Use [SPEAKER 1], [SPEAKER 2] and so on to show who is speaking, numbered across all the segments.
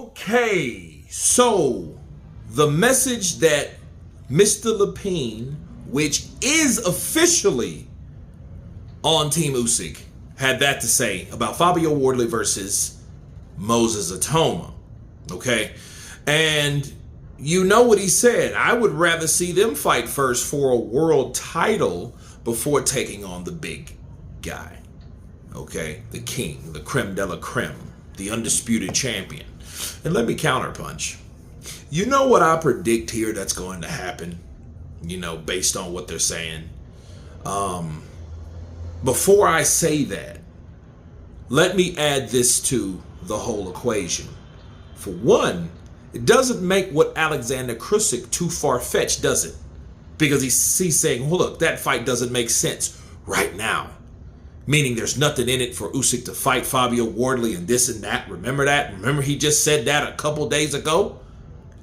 [SPEAKER 1] Okay, so the message that Mr. Lapine, which is officially on Team Usyk, had that to say about Fabio Wardley versus Moses Itauma. Okay, and you know what he said. I would rather see them fight first for a world title before taking on the big guy. Okay, the king, the creme de la creme, the undisputed champion. And let me counterpunch. You know what I predict here that's going to happen, you know, based on what they're saying. Before I say that, let me add this to the whole equation. For one, it doesn't make what Alexander Usyk too far-fetched, does it? Because he's saying, well, look, that fight doesn't make sense right now. Meaning there's nothing in it for Usyk to fight Fabio Wardley and this and that. Remember that? Remember he just said that a couple days ago?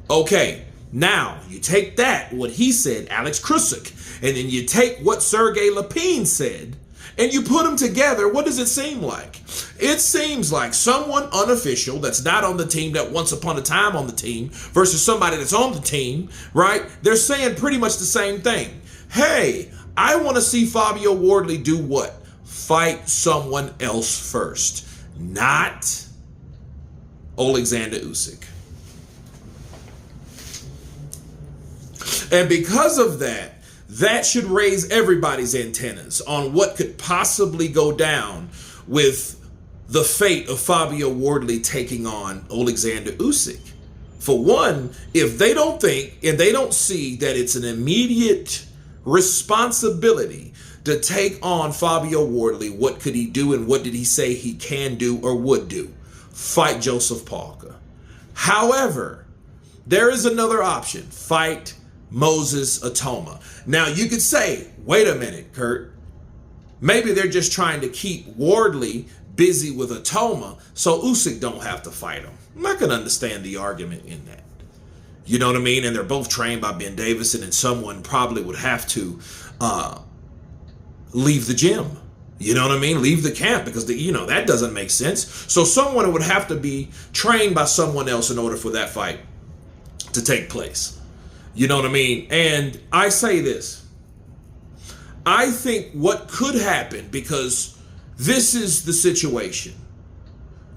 [SPEAKER 1] Okay, now you take that, what he said, Alex Usyk, and then you take what Sergey Lapine said, and you put them together. What does it seem like? It seems like someone unofficial that's not on the team, that once upon a time on the team, versus somebody that's on the team, right? They're saying pretty much the same thing. Hey, I want to see Fabio Wardley do what? Fight someone else first, not Alexander Usyk. And because of that, that should raise everybody's antennas on what could possibly go down with the fate of Fabio Wardley taking on Alexander Usyk. For one, if they don't think and they don't see that it's an immediate responsibility to take on Fabio Wardley, what could he do and what did he say he can do or would do? Fight Joseph Parker. However, there is another option. Fight Moses Itauma. Now, you could say, wait a minute, Kurt. Maybe they're just trying to keep Wardley busy with Itauma so Usyk don't have to fight him. I'm not going to understand the argument in that. You know what I mean? And they're both trained by Ben Davison, and someone probably would have to leave the gym. You know what I mean? Leave the camp, because that doesn't make sense. So someone would have to be trained by someone else in order for that fight to take place. You know what I mean? And I say this. I think what could happen, because this is the situation.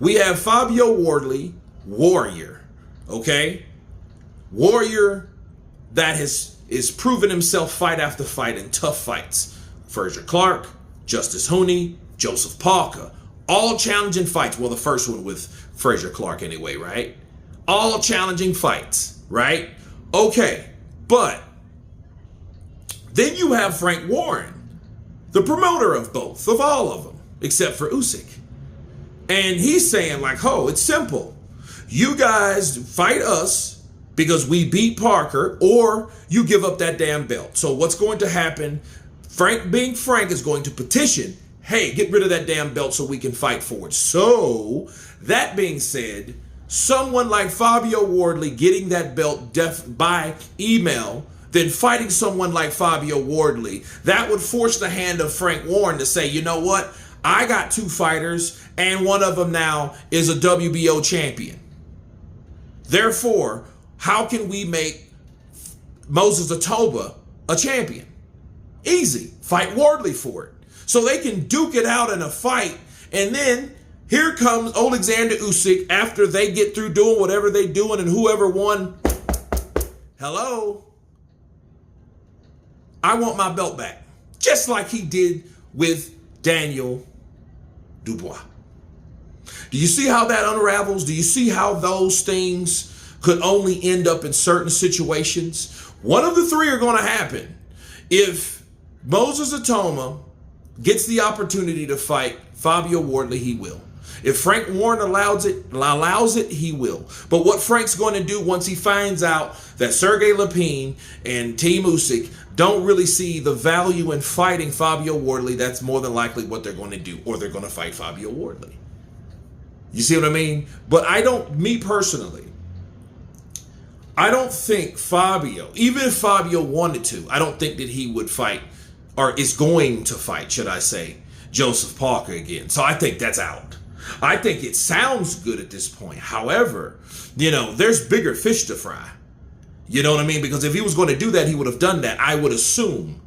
[SPEAKER 1] We have Fabio Wardley, warrior, okay? Warrior that is proven himself fight after fight in tough fights. Frazier Clark, Justice Hooney, Joseph Parker, all challenging fights. Well, the first one with Frazier Clark anyway, right? All challenging fights, right? Okay, but then you have Frank Warren, the promoter of both, of all of them, except for Usyk. And he's saying like, oh, it's simple. You guys fight us because we beat Parker, or you give up that damn belt. So what's going to happen? Frank, being Frank, is going to petition, hey, get rid of that damn belt so we can fight for it. So, that being said, someone like Fabio Wardley getting that belt by email, then fighting someone like Fabio Wardley, that would force the hand of Frank Warren to say, you know what? I got two fighters, and one of them now is a WBO champion. Therefore, how can we make Moses Itauma a champion? Easy. Fight Wardley for it. So they can duke it out in a fight. And then here comes Alexander Usyk after they get through doing whatever they're doing, and whoever won, hello, I want my belt back. Just like he did with Daniel Dubois. Do you see how that unravels? Do you see how those things could only end up in certain situations? One of the three are going to happen. If Moses Itauma gets the opportunity to fight Fabio Wardley, he will. If Frank Warren allows it, he will. But what Frank's going to do once he finds out that Sergey Lapine and Team Usyk don't really see the value in fighting Fabio Wardley, that's more than likely what they're going to do, or they're going to fight Fabio Wardley. You see what I mean? But me personally, I don't think Fabio, even if Fabio wanted to, I don't think that he would fight, or is going to fight, should I say, Joseph Parker again. So I think that's out. I think it sounds good at this point. However, there's bigger fish to fry. You know what I mean? Because if he was going to do that, he would have done that, I would assume,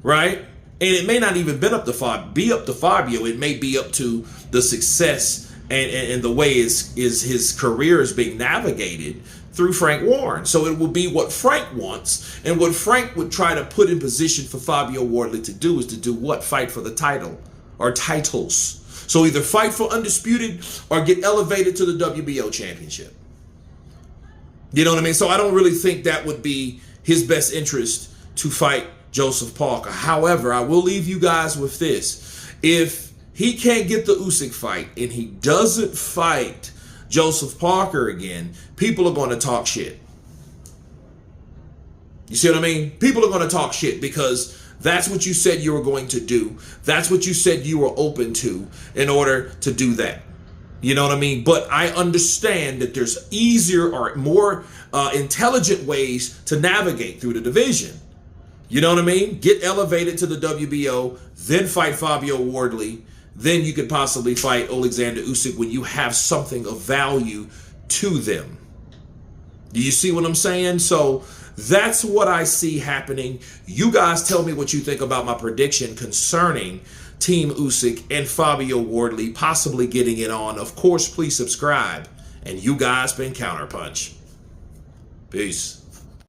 [SPEAKER 1] right? And it may not even be up to Fabio. It may be up to the success and the way his career is being navigated through Frank Warren. So it will be what Frank wants, and what Frank would try to put in position for Fabio Wardley to do is to do what? Fight for the title or titles. So either fight for undisputed or get elevated to the WBO championship. You know what I mean? So I don't really think that would be his best interest to fight Joseph Parker. However, I will leave you guys with this. If he can't get the Usyk fight and he doesn't fight Joseph Parker again, people are going to talk shit. You see what I mean? People are going to talk shit because that's what you said you were going to do. That's what you said you were open to in order to do that. You know what I mean? But I understand that there's easier or more intelligent ways to navigate through the division. You know what I mean? Get elevated to the WBO, then fight Fabio Wardley. Then you could possibly fight Alexander Usyk when you have something of value to them. Do you see what I'm saying? So that's what I see happening. You guys tell me what you think about my prediction concerning Team Usyk and Fabio Wardley possibly getting it on. Of course, please subscribe. And you guys been Counterpunch. Peace.